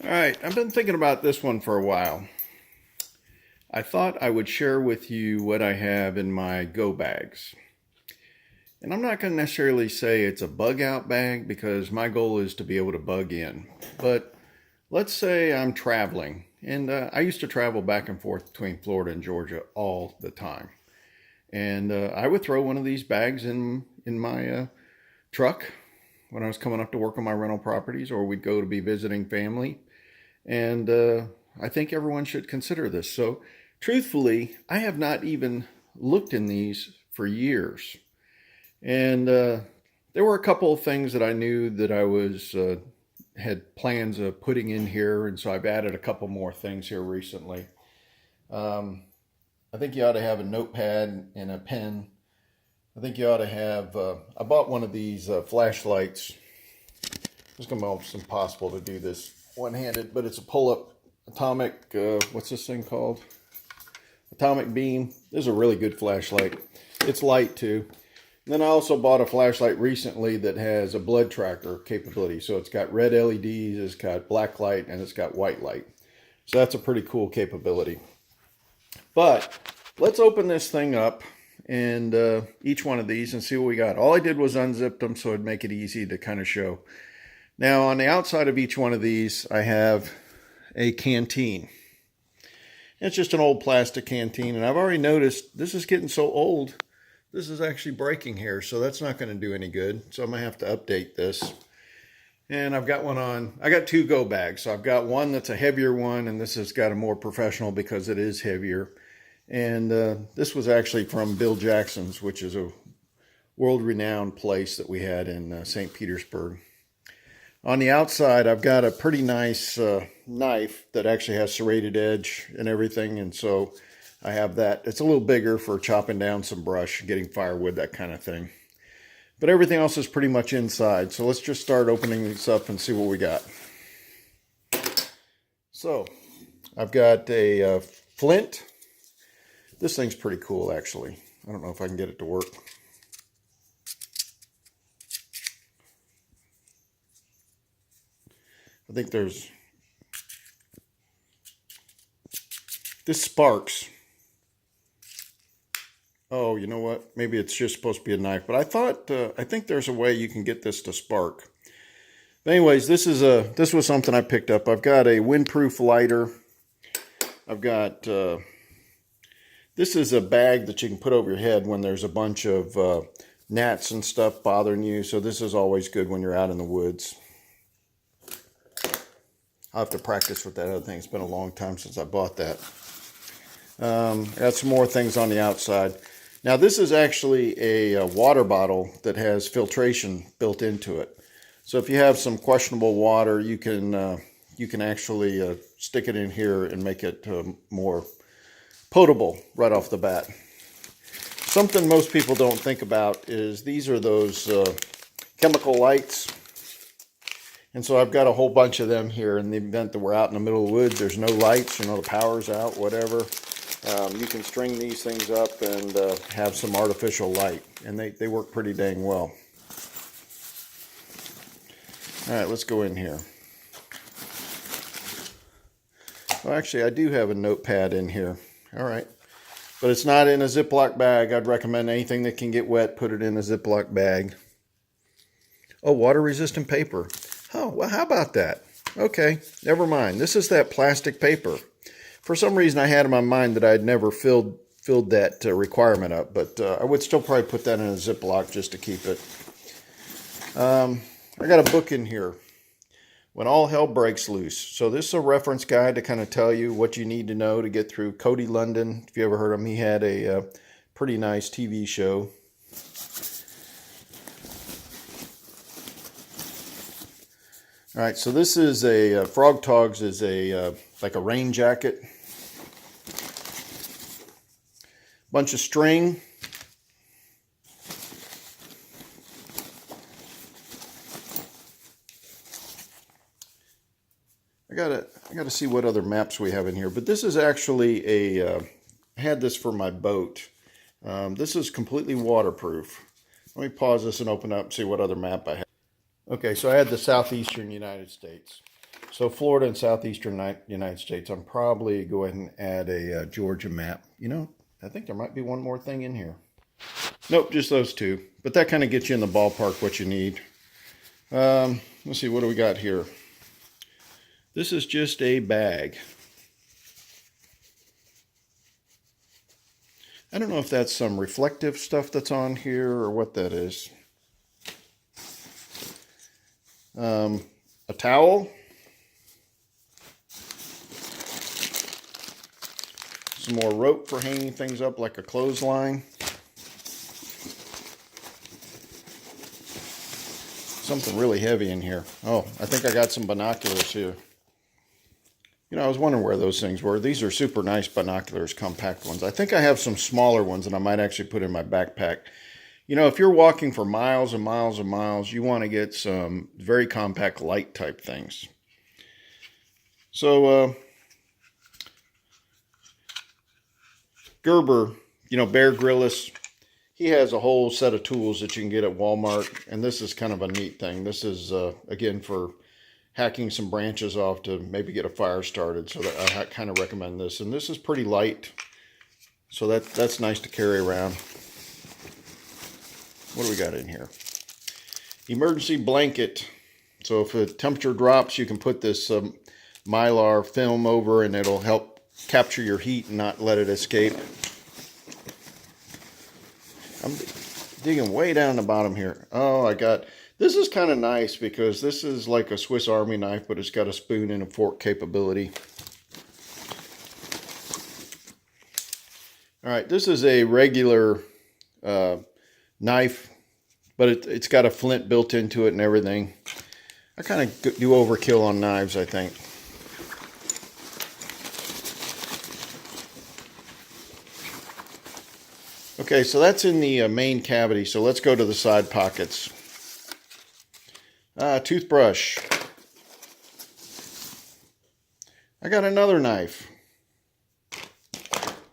All right, I've been thinking about this one for a while. I thought I would share with you what I have in my go bags. And I'm not going to necessarily say it's a bug out bag because my goal is to be able to bug in. But let's say I'm traveling, and I used to travel back and forth between Florida and Georgia all the time. And I would throw one of these bags in my truck when I was coming up to work on my rental properties, or we'd go to be visiting family. And I think everyone should consider this. So, truthfully, I have not even looked in these for years. And there were a couple of things that I knew that I was had plans of putting in here, and so I've added a couple more things here recently. I think you ought to have a notepad and a pen. I think you ought to have. I bought one of these flashlights. It's going to be almost impossible to do this one-handed, but it's a pull-up atomic, what's this thing called? Atomic beam. This is a really good flashlight. It's light too. And then I also bought a flashlight recently that has a blood tracker capability. So it's got red LEDs, it's got black light, and it's got white light. So that's a pretty cool capability. But let's open this thing up and each one of these and see what we got. All I did was unzip them so it'd make it easy to kind of show. Now, on the outside of each one of these, I have a canteen. It's just an old plastic canteen, and I've already noticed this is getting so old, this is actually breaking here, so that's not going to do any good. So I'm going to have to update this. And I've got I got two go bags. So I've got one that's a heavier one, and this has got a more professional because it is heavier. And this was actually from Bill Jackson's, which is a world-renowned place that we had in St. Petersburg. On the outside, I've got a pretty nice knife that actually has serrated edge and everything, and so I have that. It's a little bigger for chopping down some brush, getting firewood, that kind of thing. But everything else is pretty much inside, so let's just start opening these up and see what we got. So, I've got a flint. This thing's pretty cool, actually. I don't know if I can get it to work. I think this sparks. Oh, you know what? Maybe it's just supposed to be a knife, but I think there's a way you can get this to spark. But anyways, this was something I picked up. I've got a windproof lighter. I've got, this is a bag that you can put over your head when there's a bunch of gnats and stuff bothering you. So this is always good when you're out in the woods. I'll have to practice with that other thing. It's been a long time since I bought that. Got some more things on the outside. Now this is actually a water bottle that has filtration built into it. So if you have some questionable water, you can actually stick it in here and make it more potable right off the bat. Something most people don't think about is these are those chemical lights. And so I've got a whole bunch of them here in the event that we're out in the middle of the woods. There's no lights, the power's out, whatever. You can string these things up and have some artificial light. And they work pretty dang well. All right, let's go in here. Well, actually, I do have a notepad in here. All right. But it's not in a Ziploc bag. I'd recommend anything that can get wet, put it in a Ziploc bag. Oh, water-resistant paper. Oh, well, how about that? Okay, never mind. This is that plastic paper. For some reason, I had in my mind that I had never filled that requirement up, but I would still probably put that in a Ziploc just to keep it. I got a book in here, When All Hell Breaks Loose. So this is a reference guide to kind of tell you what you need to know to get through. Cody London, if you ever heard of him, he had a pretty nice TV show. All right, so this is a Frog Togs is a like a rain jacket. Bunch of string. I gotta see what other maps we have in here, but this is actually I had this for my boat. This is completely waterproof. Let me pause this and open up and see what other map I have. Okay, so I had the southeastern United States. So Florida and southeastern United States, I'm probably go ahead and add a Georgia map. You know, I think there might be one more thing in here. Nope, just those two. But that kind of gets you in the ballpark what you need. Let's see, what do we got here? This is just a bag. I don't know if that's some reflective stuff that's on here or what that is. A towel. Some more rope for hanging things up like a clothesline. Something really heavy in here. Oh, I think I got some binoculars here. You know, I was wondering where those things were. These are super nice binoculars, compact ones. I think I have some smaller ones that I might actually put in my backpack. You know, if you're walking for miles and miles and miles, you want to get some very compact light type things. So, Gerber, you know, Bear Grylls, he has a whole set of tools that you can get at Walmart. And this is kind of a neat thing. This is, again, for hacking some branches off to maybe get a fire started. So that I kind of recommend this. And this is pretty light. So that's nice to carry around. What do we got in here? Emergency blanket. So if the temperature drops, you can put this Mylar film over and it'll help capture your heat and not let it escape. I'm digging way down the bottom here. Oh, this is kind of nice because this is like a Swiss Army knife, but it's got a spoon and a fork capability. All right, this is a regular knife, but it's got a flint built into it and everything. I kind of do overkill on knives, I think. Okay, so that's in the main cavity, so let's go to the side pockets. Toothbrush. I got another knife.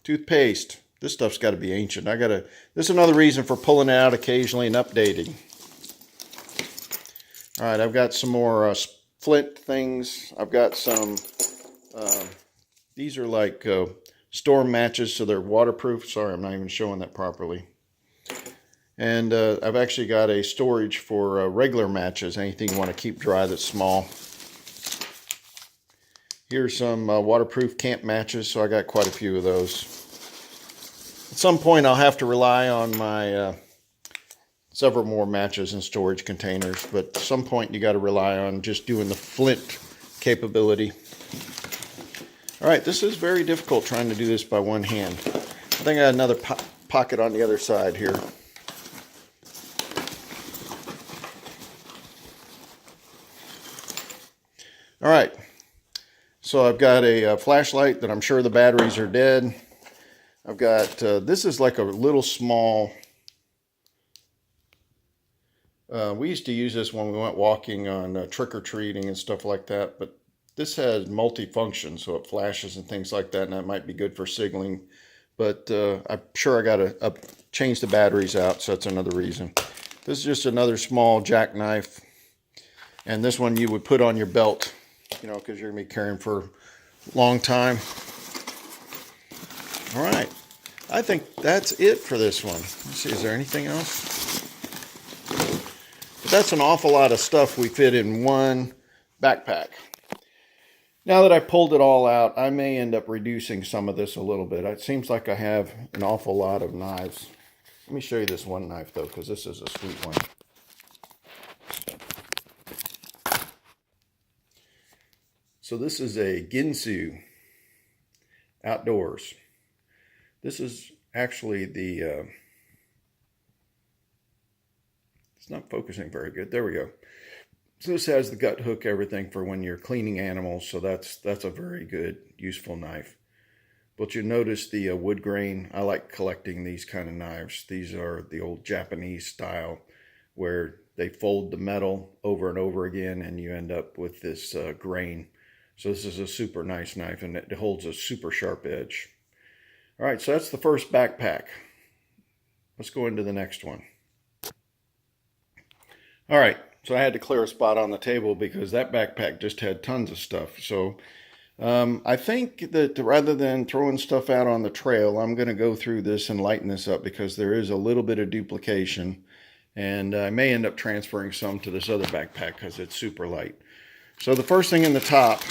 Toothpaste. This stuff's got to be ancient. This is another reason for pulling it out occasionally and updating. All right, I've got some more flint things. I've got some, these are like storm matches, so they're waterproof. Sorry, I'm not even showing that properly. And I've actually got a storage for regular matches, anything you want to keep dry that's small. Here's some waterproof camp matches, so I got quite a few of those. At some point, I'll have to rely on my several more matches in storage containers, but at some point, you got to rely on just doing the flint capability. All right, this is very difficult trying to do this by one hand. I think I got another pocket on the other side here. All right, so I've got a flashlight that I'm sure the batteries are dead. I've got, this is like a little small, we used to use this when we went walking on trick-or-treating and stuff like that, but this has multi-function, so it flashes and things like that, and that might be good for signaling. But I'm sure I got to change the batteries out, so that's another reason. This is just another small jackknife, and this one you would put on your belt, you know, because you're going to be carrying for a long time. All right, I think that's it for this one. Let's see, is there anything else? But that's an awful lot of stuff we fit in one backpack. Now that I pulled it all out, I may end up reducing some of this a little bit. It seems like I have an awful lot of knives. Let me show you this one knife, though, because this is a sweet one. So this is a Ginsu Outdoors. This is actually the... it's not focusing very good. There we go. So this has the gut hook, everything for when you're cleaning animals. So that's a very good, useful knife. But you notice the wood grain. I like collecting these kind of knives. These are the old Japanese style where they fold the metal over and over again and you end up with this grain. So this is a super nice knife and it holds a super sharp edge. All right, so that's the first backpack. Let's go into the next one. All right. So I had to clear a spot on the table because that backpack just had tons of stuff. So I think that rather than throwing stuff out on the trail, I'm going to go through this and lighten this up because there is a little bit of duplication. And I may end up transferring some to this other backpack because it's super light. So the first thing in the top,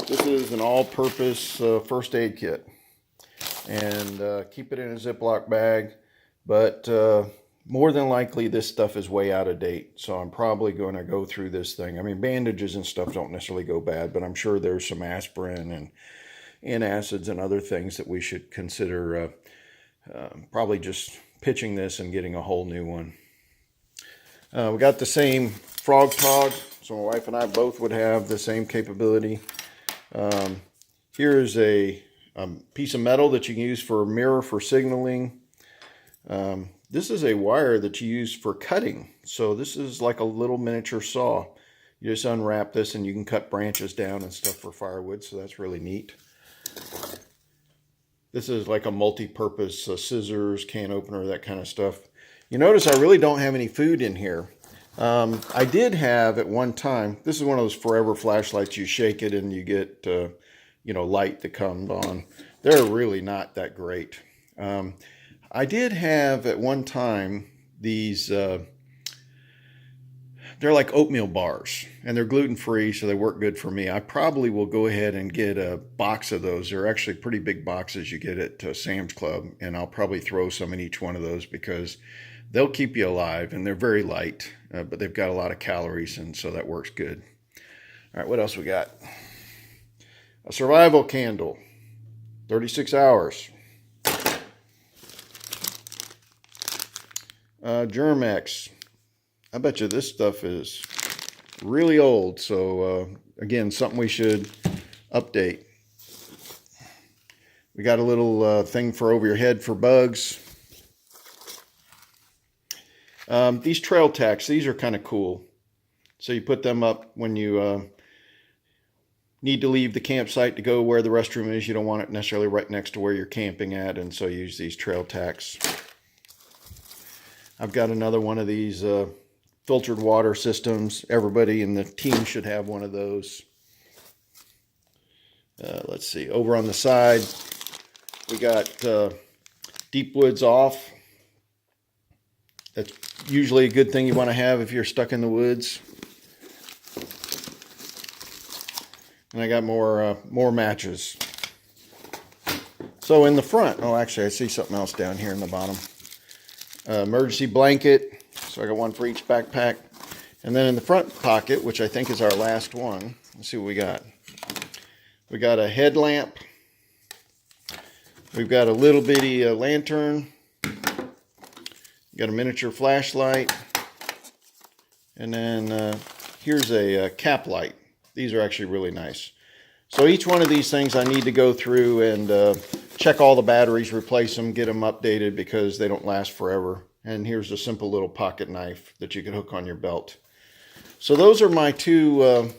this is an all-purpose first aid kit. And keep it in a Ziploc bag. But more than likely this stuff is way out of date. So I'm probably going to go through this thing. I mean, bandages and stuff don't necessarily go bad, but I'm sure there's some aspirin and antacids and other things that we should consider probably just pitching this and getting a whole new one. We got the same frog tog, so my wife and I both would have the same capability. Here's a piece of metal that you can use for a mirror for signaling. This is a wire that you use for cutting. So this is like a little miniature saw. You just unwrap this and you can cut branches down and stuff for firewood. So that's really neat. This is like a multi-purpose scissors, can opener, that kind of stuff. You notice I really don't have any food in here. I did have at one time, this is one of those forever flashlights. You shake it and you get, light that comes on. They're really not that great. I did have at one time these, they're like oatmeal bars and they're gluten-free, so they work good for me. I probably will go ahead and get a box of those. They're actually pretty big boxes you get at Sam's Club, and I'll probably throw some in each one of those because they'll keep you alive and they're very light, but they've got a lot of calories, and so that works good. All right, what else we got? A survival candle, 36 hours. Germ-X. I bet you this stuff is really old. So again, something we should update. We got a little thing for over your head for bugs. These trail tacks, these are kind of cool. So you put them up when you need to leave the campsite to go where the restroom is. You don't want it necessarily right next to where you're camping at, and so you use these trail tacks. I've got another one of these filtered water systems. Everybody in the team should have one of those. Let's see, over on the side, we got Deep Woods Off. That's usually a good thing you want to have if you're stuck in the woods. And I got more matches. So in the front, oh, actually I see something else down here in the bottom. Emergency blanket, so I got one for each backpack. And then in the front pocket, which I think is our last one, let's see what we got. We got a headlamp. We've got a little bitty lantern. Got a miniature flashlight. And then here's a cap light. These are actually really nice. So each one of these things I need to go through and check all the batteries, replace them, get them updated because they don't last forever. And here's a simple little pocket knife that you can hook on your belt. So those are my two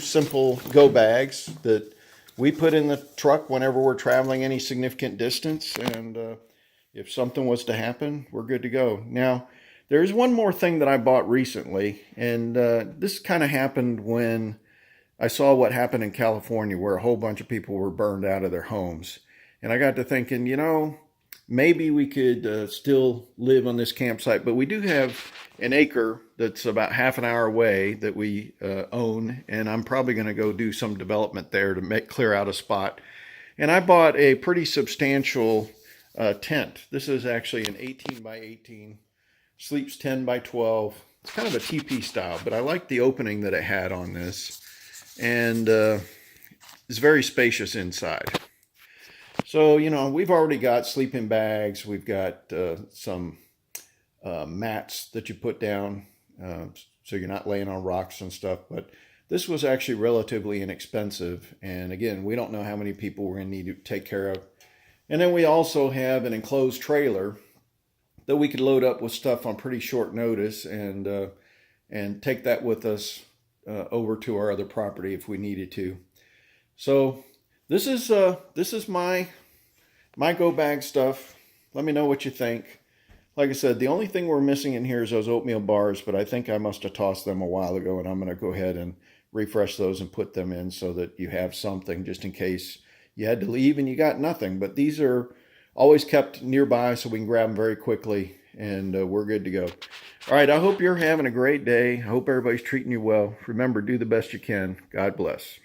simple go bags that we put in the truck whenever we're traveling any significant distance. And if something was to happen, we're good to go. Now, there's one more thing that I bought recently, and this kind of happened when I saw what happened in California, where a whole bunch of people were burned out of their homes. And I got to thinking, maybe we could still live on this campsite, but we do have an acre that's about half an hour away that we own, and I'm probably going to go do some development there to clear out a spot. And I bought a pretty substantial tent. This is actually an 18 by 18, sleeps 10 by 12. It's kind of a teepee style, but I like the opening that it had on this. And it's very spacious inside. So, we've already got sleeping bags. We've got some mats that you put down so you're not laying on rocks and stuff. But this was actually relatively inexpensive. And again, we don't know how many people we're going to need to take care of. And then we also have an enclosed trailer that we could load up with stuff on pretty short notice and take that with us over to our other property if we needed to. So this is my go bag stuff. Let me know what you think. like I said, the only thing we're missing in here is those oatmeal bars, but I think I must have tossed them a while ago, and I'm going to go ahead and refresh those and put them in so that you have something just in case you had to leave and you got nothing. But these are always kept nearby so we can grab them very quickly, and we're good to go. All right, I hope you're having a great day. I hope everybody's treating you well. Remember, do the best you can. God bless.